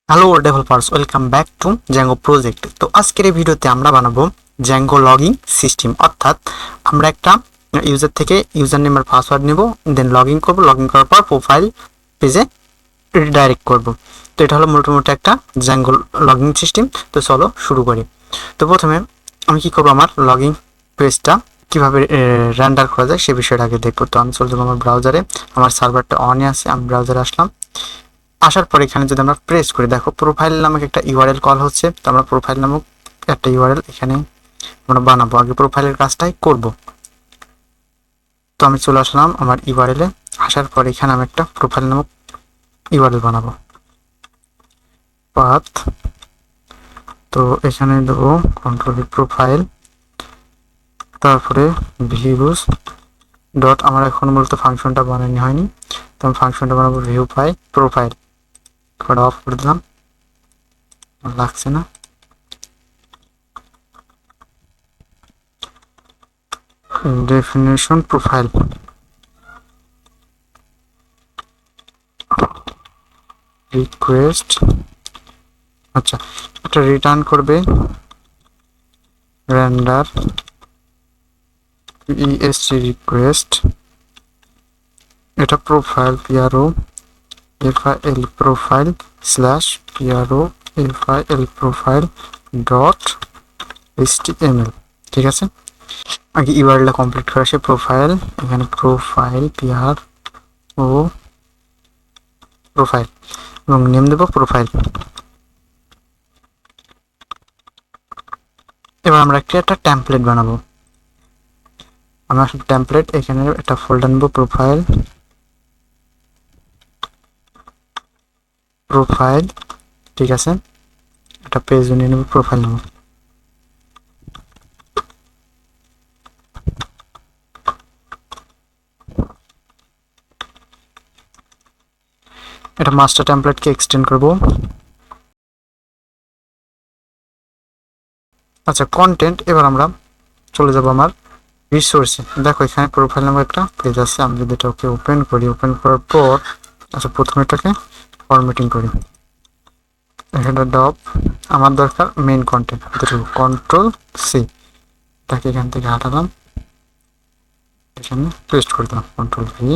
Hello developers, welcome back to Zango project. তো আজকের এই ভিডিওতে আমরা বানাবো জ্যাঙ্গো লগইন সিস্টেম, অর্থাৎ আমরা একটা ইউজার থেকে ইউজার নেম আর পাসওয়ার্ড নেব, দেন লগ ইন করবো। লগ ইন করার পর প্রোফাইল পেজে রিডাইরেক্ট করব। তো এটা হলো মোটামুটি একটা জ্যাঙ্গো লগইন সিস্টেম। তো চলো শুরু করি। তো প্রথমে আমি কি করবো, আমার লগইন পেজটা কীভাবে রেন্ডার করা যায় সে বিষয়টা আগে দেখবো। তো আমি চলে যাবো আমার ব্রাউজারে, আমার সার্ভারটা অনে আছে, আমি ব্রাউজারে আসলাম। আসার পর এখানে যদি আমরা প্রেস করি, দেখো প্রোফাইল নামক একটা ইউআরএল কল হচ্ছে। তো আমরা প্রোফাইল নামক একটা ইউআরএল এখানে আমরা বানাবো, আগে প্রোফাইলের কাজটাই করব। তো আমি চলে আসলাম আমার ইউআরএলে। আসার পর এখানে আমি একটা প্রোফাইল নামক ইউআরএল বানাবো, পাথ। তো এখানে দেবো কন্ট্রোল প্রোফাইল, তারপরে ভিউজ ডট, আমার এখন মূলত ফাংশনটা বানানো হয়নি, তো আমি ফাংশনটা বানাবো view pi profile. Code of করে দিলাম, লাগছে না। ডেফিনেশন প্রোফাইল, রিকোয়েস্ট, আচ্ছা এটা রিটার্ন করবে রেন্ডার ইএসসি রিকোয়েস্ট, এটা profile PRO FIL profile slash PRO FIL profile dot HTML. ঠিক আছে, আগে ইউআরএলটা কমপ্লিট করা আছে। প্রোফাইল, এখানে প্রোফাইল পিআর ও প্রোফাইল এবং নেম দেবো প্রোফাইল। এবার আমরা একটা টেমপ্লেট বানাবো। আমরা টেমপ্লেট এখানে একটা ফোল্ডার নেব, প্রোফাইল প্রোফাইল, ঠিক আছে। একটা পেজ নিয়ে নেব, প্রোফাইল নেব। এটা মাস্টার টেমপ্লেটকে এক্সটেন্ড করব। আচ্ছা কন্টেন্ট, এবার আমরা চলে যাব আমার রিসোর্সে। দেখো এখানে প্রোফাইল নামে একটা পেজ আছে, আমি যদি এটাকে ওপেন করি, ওপেন করার পর আচ্ছা প্রথমে এটাকে ফরম্যাটিং করি। এখানে ডপ, আমার দরকার মেইন কন্টেন্ট, কন্ট্রোল সি, এটাকে এখান থেকে হাঁটালাম, এখানে পেস্ট করে দিলাম, কন্ট্রোল ভি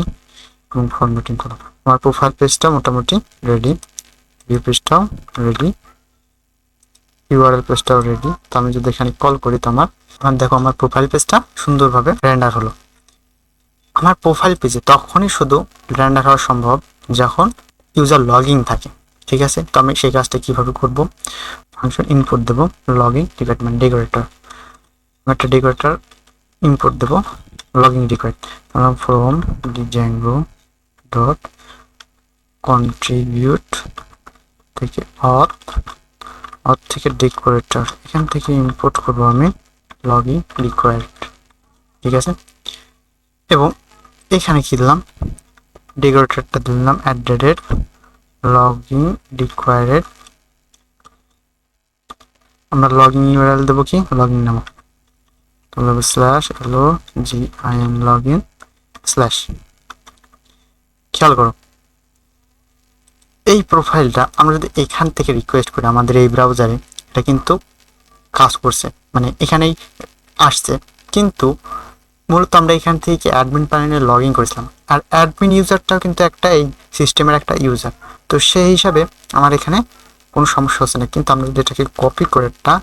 এবং ফরম্যাটিং করলাম। আমার প্রোফাইল পেজটা মোটামুটি রেডি, ভিউ পেজটাও রেডি, ইউআরএল পেজটাও রেডি। তো আমি যদি এখানে কল করি, তো আমার দেখো আমার প্রোফাইল পেজটা সুন্দরভাবে রেন্ডার হলো। আমার প্রোফাইল পেজে তখনই শুধু রেন্ডার হওয়া সম্ভব যখন ইউজার লগইন থাকে। ঠিক আছে, তো আমি সেই কাজটা কিভাবে করব, ফাংশন ইনপুট দেবো লগইন ডিপার্টমেন্ট ডেকোরেটর, একটা ডেকোরেটর ইনপুট দেবো login request from Zango dot contribute থেকে অথ থেকে ডেকোরেটর, এখান থেকে ইম্পোর্ট করবো আমি লগইন রিকোয়ার্ড। ঠিক আছে, এবং এখানে কি দিলাম, ডেকোরেটরটা দিলাম অ্যাডেড লগইন রিকোয়ার্ড। আমরা লগইন ইউআরএল দেবো কি, লগইন নাম তাহলে স্ল্যাশ এলো জিআইএন লগইন স্ল্যাশ। খেয়াল করো এই প্রোফাইলটা আমরা যদি এখান থেকে রিকোয়েস্ট করি আমাদের এই ব্রাউজারে, এটা কিন্তু কাজ করছে, মানে এখানেই আসছে, কিন্তু মূলত আমরা এখান থেকে অ্যাডমিন প্যানেলে লগ ইন করেছিলাম, আর অ্যাডমিন ইউজারটাও কিন্তু একটা এই সিস্টেমের একটা ইউজার। তো সেই হিসাবে আমার এখানে কোনো সমস্যা হচ্ছে না। কিন্তু আমরা যদি এটাকে কপি করে একটা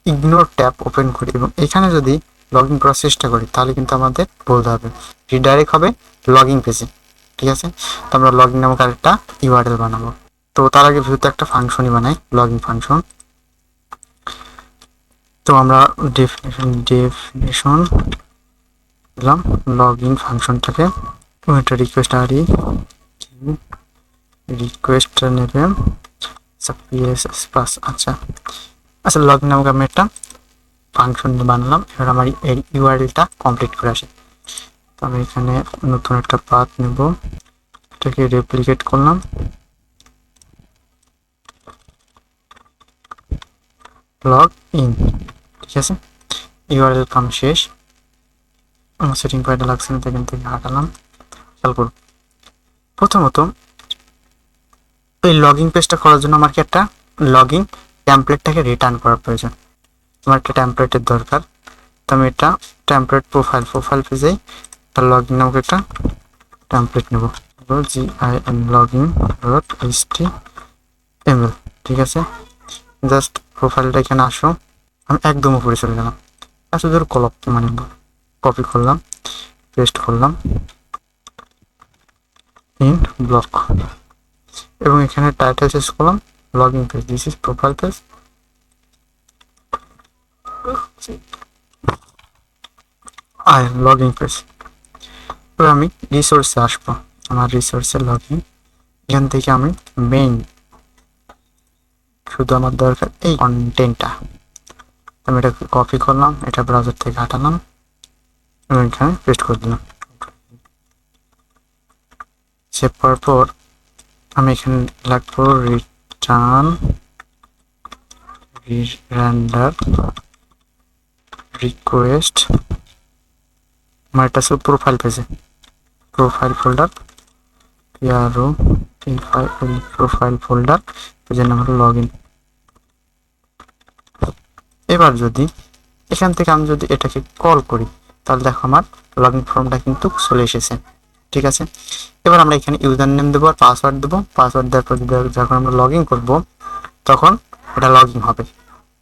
ইগনোর ট্যাব ওপেন করি এবং এখানে যদি লগ ইন করার চেষ্টা করি, তাহলে কিন্তু আমাদের বলতে হবে রিডাইরেক্ট হবে লগ ইন পেজে। ঠিক আছে, তো আমরা লগ ইন নামক আরেকটা ইউআরএল বানাবো। তো তার আগে ভিউতে একটা ফাংশনই বানাই, লগ ইন ফাংশন। তো আমরা ডেফিনেশন দিলাম লগ ইন ফাংশনটাকে, একটা রিকোয়েস্ট আইডি, রিকোয়েস্টটা নেবে পিএসএস পাস। আচ্ছা আচ্ছা, লগ ইন নামক আমি একটা ফাংশন বানালাম। এবার আমার এই ইউআরএলটা কমপ্লিট করে আসে। তো আমি এখানে নতুন একটা পাথ নেব, এটাকে রেপ্লিকেট করলাম, লগ ইন। ঠিক আছে, ইউআরএল কাম শেষ। আমার সেটিং ফাইলটা লাগছে না, এখান থেকে হাঁটালাম। খেয়াল করুন, প্রথমত এই লগইন পেজটা করার জন্য আমার কি একটা লগইন টেমপ্লেটটাকে রিটার্ন করার প্রয়োজন। আমার একটা টেমপ্লেটের দরকার। তো আমি এটা টেমপ্লেট প্রোফাইল পেজে একটা লগইন নামক একটা টেমপ্লেট নেব, gin login.html। ঠিক আছে, জাস্ট প্রোফাইলটা এখানে আসো, আমি একদম উপরে চলে গেলাম, শুধু মানে কপি করলাম, পেস্ট করলাম ইন ব্লক, এবং এখানে টাইটেল চেঞ্জ করলাম login page, this is profile page. Login page. এবার আমি রিসোর্সে আসবো, আমার রিসোর্সে লগইন, এখান থেকে আমি মেইন, শুধু আমার দরকার এই কন্টেন্টটা, আমি এটা কপি করলাম, এটা ব্রাউজার থেকে হাঁটালাম এবং এখানে পেস্ট করে দিলাম। সেভ করার পর আমি এখানে লিখবো রিটার্ন রেন্ডার রিকোয়েস্ট। আমার এটা ছিল প্রোফাইল পেজে, প্রোফাইল ফোল্ডার, প্রোফাইল ফোল্ডার, পেজের নাম হলো লগইন। এবার যদি এখান থেকে আমি যদি এটাকে কল করি, তাহলে দেখো আমার লগইন ফর্মটা কিন্তু চলে এসেছে। ঠিক আছে, এবার আমরা এখানে ইউজার নেম দেবো আর পাসওয়ার্ড দেবো। পাসওয়ার্ড দেওয়ার পর যখন আমরা লগ ইন করবো তখন এটা লগ ইন হবে।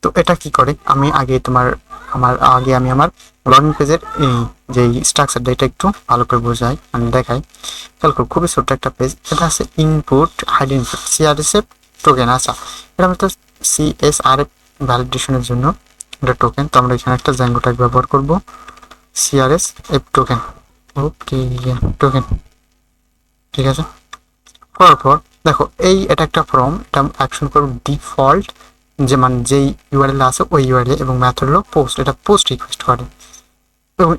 তো এটা কি করে, আমি আগে আমি আমার লগ ইন পেজের এই যে স্ট্রাকচারটা এটা একটু ভালো করে বোঝাই, মানে দেখাই। খেয়াল করো, খুবই ছোট্ট একটা পেজ। এটা আছে ইনপুট হাইড ইনপুট সিআরএসএফ টোকেন। আচ্ছা, এটা আমি তো সিএসআরএফ ভ্যালিডেশনের জন্য এটা টোকেন। তো আমরা এখানে একটা জ্যাঙ্গো ট্যাগ ব্যবহার করব, সিআরএসএফ টোকেন। ওকে, টোকেন। ঠিক আছে, করার পর দেখো এটা একটা ফর্ম, এটা অ্যাকশন করব ডিফল্ট, যে মানে যেই ইউআরএল আছে ওই ইউআরএল, এবং মেথড হলো পোস্ট, এটা পোস্ট রিকোয়েস্ট করে। এবং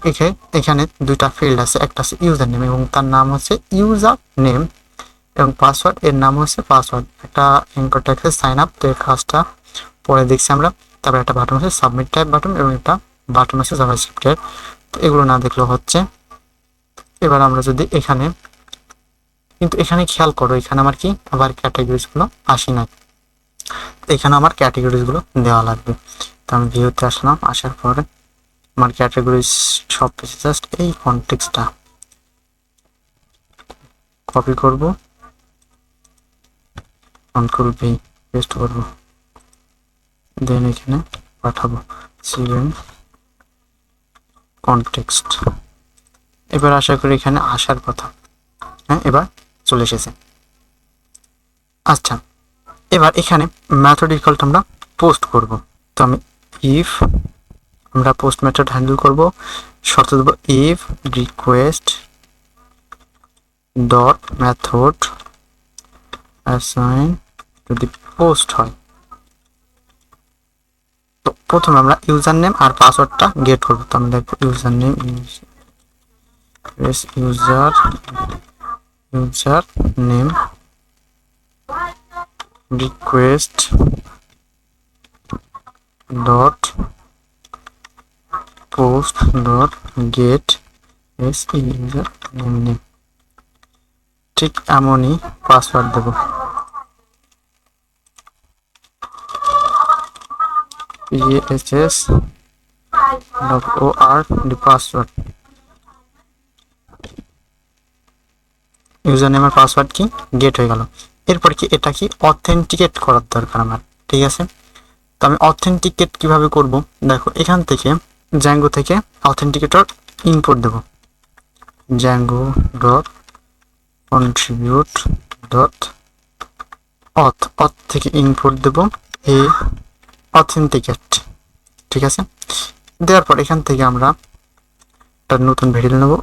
এখানে দুইটা ফিল্ড আছে, একটা আছে ইউজার নেম এবং তার নাম হচ্ছে ইউজার নেম, এবং পাসওয়ার্ড এর নাম হচ্ছে পাসওয়ার্ড। একটা এনকোড ট্যাক্সে সাইন আপ, তো এর কাজটা পরে দেখছি আমরা। তারপরে একটা বাটন আছে সাবমিট টাইপ বাটন, এবং একটা বাটন আছে জাভাস্ক্রিপ্টের, তো এগুলো না দেখলেও হচ্ছে। এবার আমরা যদি এখানে, কিন্তু এখানে খেয়াল করো, এখানে আমার কি আবার ক্যাটাগরিজগুলো আসি না, এখানে আমার ক্যাটাগরিজগুলো দেওয়া লাগবে। তো আমি ভিউতে আসলাম, আসার পরে আমার ক্যাটাগরিজ সব কিছু জাস্ট এই কনটেক্সটটা কপি করব, কন্ট্রোল ভি পেস্ট করব, দেন এখানে পাঠাবো সিএন কনটেক্সট। এবার আশা করি এখানে আসার কথা। হ্যাঁ, এবার চলে এসেছে। আচ্ছা, এবার এখানে মেথড ইকুয়াল টু আমরা পোস্ট করব। তো আমি ইফ, আমরা পোস্ট মেথড হ্যান্ডেল করব, শর্ত দেবো if request dot method assign যদি পোস্ট হয়। তো প্রথমে আমরা ইউজার নেম আর পাসওয়ার্ডটা গেট করবো। তো আমি দেখবো user name, user name request dot post dot gate user name. ঠিক এমনই পাসওয়ার্ড দেবো, পাসওয়ার্ড। ইউজার নেমের পাসওয়ার্ড কি গেট হয়ে গেল। এরপর কি এটা কি অথেন্টিকেট করার দরকার আমার। ঠিক আছে, তো আমি অথেন্টিকেট কিভাবে করব, দেখো এখান থেকে জ্যাঙ্গো থেকে অথেন্টিকেটর ইনপুট দেব, জ্যাঙ্গো ডট কন্ট্রিবিউট ডট অথ থেকে ইনপুট দেব এ অথেন্টিকেট। ঠিক আছে, দেওয়ার পর এখান থেকে আমরা একটা নতুন ভেরিয়েবল নেব,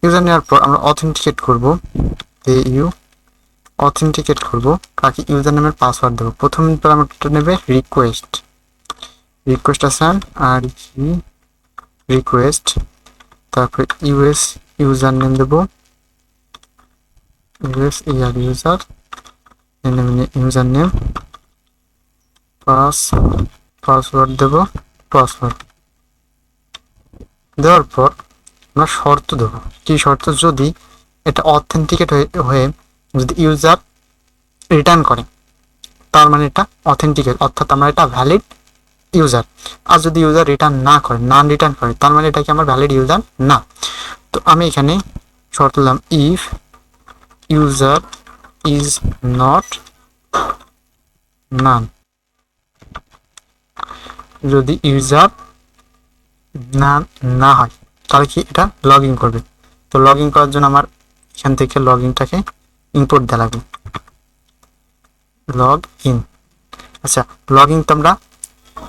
ইউজার নেওয়ার পর আমরা অথেন্টিকেট করব, অথেন্টিকেট করব কাকে, ইউজার নেমের পাসওয়ার্ড দেবো। প্রথম প্যারামিটারটা নেবে রিকোয়েস্ট আসান আর কি রিকোয়েস্ট, তারপরে ইউজার নেম দেবো, ইউজার নেম পাসওয়ার্ড দেব, পাসওয়ার্ড দেওয়ার পর আমরা শর্ত দেবো। কি শর্ত, যদি এটা অথেন্টিকেট হয়ে যদি ইউজার রিটার্ন করে তার মানে এটা অথেন্টিকেট, অর্থাৎ আমার এটা ভ্যালিড ইউজার। আর যদি ইউজার রিটার্ন না করে, নান রিটার্ন করে, তার মানে এটা কি আমার ভ্যালিড ইউজার না। তো আমি এখানে শর্ত দিলাম ইফ ইউজার ইজ নট নান। যদি ইউজার না না হয় তাহলে কি এটা লগ ইন করবে। তো লগ ইন করার জন্য আমার এখান থেকে লগ ইনটাকে ইম্পোর্ট দেওয়া লাগবে, লগ ইন। আচ্ছা, লগ ইন তো আমরা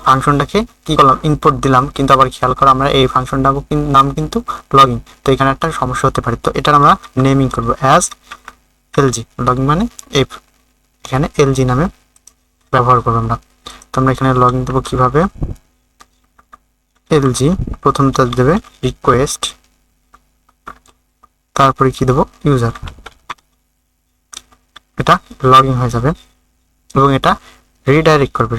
ফাংশনটাকে কি করলাম, ইনপুট দিলাম, কিন্তু আবার খেয়াল করো আমরা এই ফাংশনটার নাম কিন্তু লগ ইন। তো এখানে একটা সমস্যা হতে পারে, তো এটা আমরা নেমিং করব অ্যাজ এলজি। লগ ইন মানে এখানে এলজি নামে ব্যবহার করবো আমরা। তো আমরা এখানে লগ ইন দেবো কীভাবে, এলজি প্রথমটা দেবে রিকোয়েস্ট, তারপরে কি দেবো ইউজার, এটা লগ ইন হয়ে যাবে এবং এটা রিডাইরেক্ট করবে,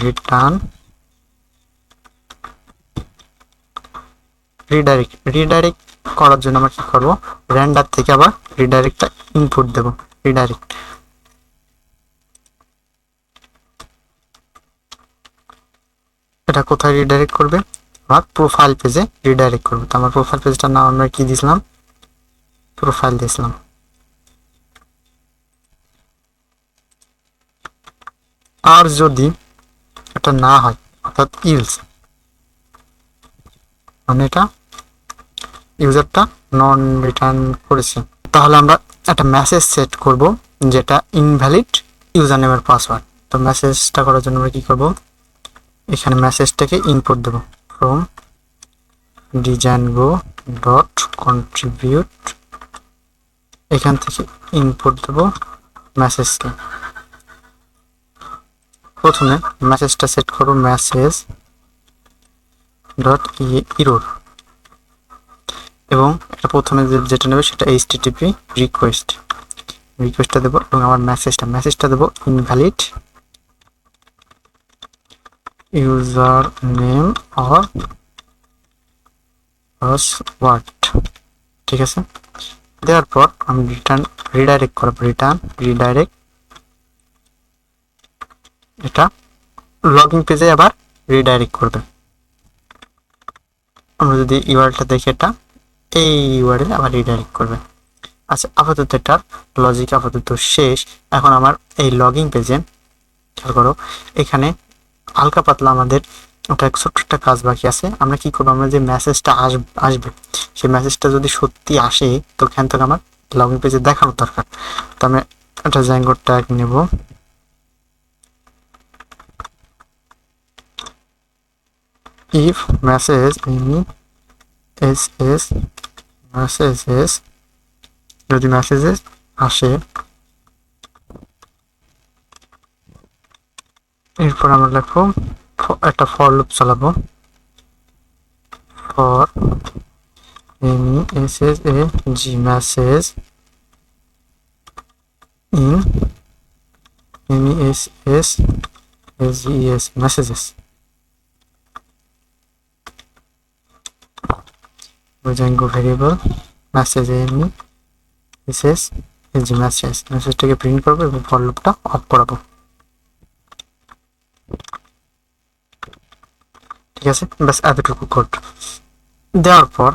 রিডাইরেক্ট করার জন্য আমরা কি করবো, র্যান্ডার থেকে আবার রিডাইরেক্টটা ইনপুট দেব, রিডাইরেক্ট। এটা কোথায় রিডাইরেক্ট করবে, আমার প্রোফাইল পেজে রিডাইরেক্ট করবে। তো আমার প্রোফাইল পেজটার নাম আমরা কি দিয়েছিলাম, প্রোফাইল দিয়েছিলাম। আর যদি এটা না হয়, অর্থাৎ ইলস মানে এটা ইউজারটা নন রিটার্ন করেছে, তাহলে আমরা একটা মেসেজ সেট করব যেটা ইনভ্যালিড ইউজার নেমের পাসওয়ার্ড। তো মেসেজটা করার জন্য আমরা কি করব, এখানে মেসেজটাকে ইনপুট দেব ফ্রম ডিজাইনগো ডট কন্ট্রিবিউট, এখান থেকে ইনপুট দেব মেসেজকে। প্রথমে মেসেজটা সেট করব মেসেজ ডট ইরোর, এবং এটা প্রথমে যেটা নেবে সেটা এইচটিটিপি রিকোয়েস্টটা দেবো, এবং আমার মেসেজটা দেবো invalid user name or password. ঠিক আছে, দেওয়ার পর আমি রিডাইরেক্ট করবো, রিডাইরেক্ট এটা লগইন পেজে আবার রিডাইরেক্ট করবে। আমরা যদি ইউআরএলটা দেখি, এটা এই ইউআরএল আবার রিডাইরেক্ট করবে। আচ্ছা, আপাতত এটার লজিক আপাতত শেষ। এখন আমার এই লগইন পেজে খেয়াল করো, এখানে হালকা পাতলা আমাদের ওটা ছোট্ট একটা কাজ বাকি আছে। আমরা কি করবো, আমরা যে মেসেজটা আসবে সেই মেসেজটা যদি সত্যি আসে তো এখান থেকে আমার লগইন পেজে দেখানোর দরকার। তো আমি একটা জ্যাঙ্গো ট্যাগ নেব, if message messages যদি মেসেজেস আসে, এরপর আমরা লিখবো একটা ফর লুপ চালাবো, for message in messages Django variable message মেসেজটাকে প্রিন্ট করবো এবং ফর লুপটা অফ করাবো। ঠিক আছে, ব্যাস এতটুকু কোড দেওয়ার পর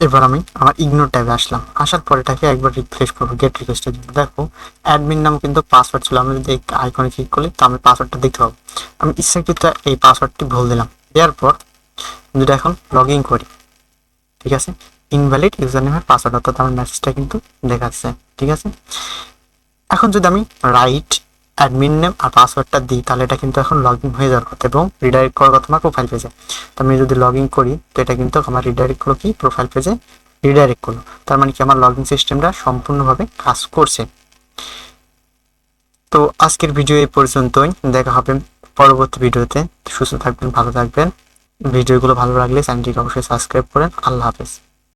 এবার আমি আমার ইগনোর ট্যাবে আসলাম। আসার পর এটাকে একবার রিফ্রেশ করবো গেট রিকোয়েস্টের জন্য। দেখো অ্যাডমিন নাম কিন্তু পাসওয়ার্ড ছিল, আমি যদি আইকনে ক্লিক করি তো আমি পাসওয়ার্ডটা দেখতে পাবো। আমি ইচ্ছাকৃত এই পাসওয়ার্ডটি ভুল দিলাম, দেওয়ার পর যদি এখন লগ ইন করি, ঠিক আছে, ইনভ্যালিড ইউজার নেমের পাসওয়ার্ড, অর্থাৎ আমার মেসেজটা কিন্তু দেখাচ্ছে। ঠিক আছে, এখন যদি আমি রাইট অ্যাডমিন নেম আর পাসওয়ার্ডটা দিই তাহলে এটা কিন্তু এখন লগ ইন হয়ে যাওয়ার কথা এবং রিডাইরেক্ট করার কথা আমার প্রোফাইল পেজে। তো আমি যদি লগ ইন করি তো এটা কিন্তু আমার রিডাইরেক্ট করলো কি প্রোফাইল পেজে রিডাইরেক্ট করলো, তার মানে কি আমার লগ ইন সিস্টেমটা সম্পূর্ণভাবে কাজ করছে। তো আজকের ভিডিও এই পর্যন্তই, দেখা হবে পরবর্তী ভিডিওতে। সুস্থ থাকবেন, ভালো থাকবেন। ভিডিওগুলো ভালো লাগলে চ্যানেলটিকে অবশ্যই সাবস্ক্রাইব করেন। আল্লাহ হাফেজ।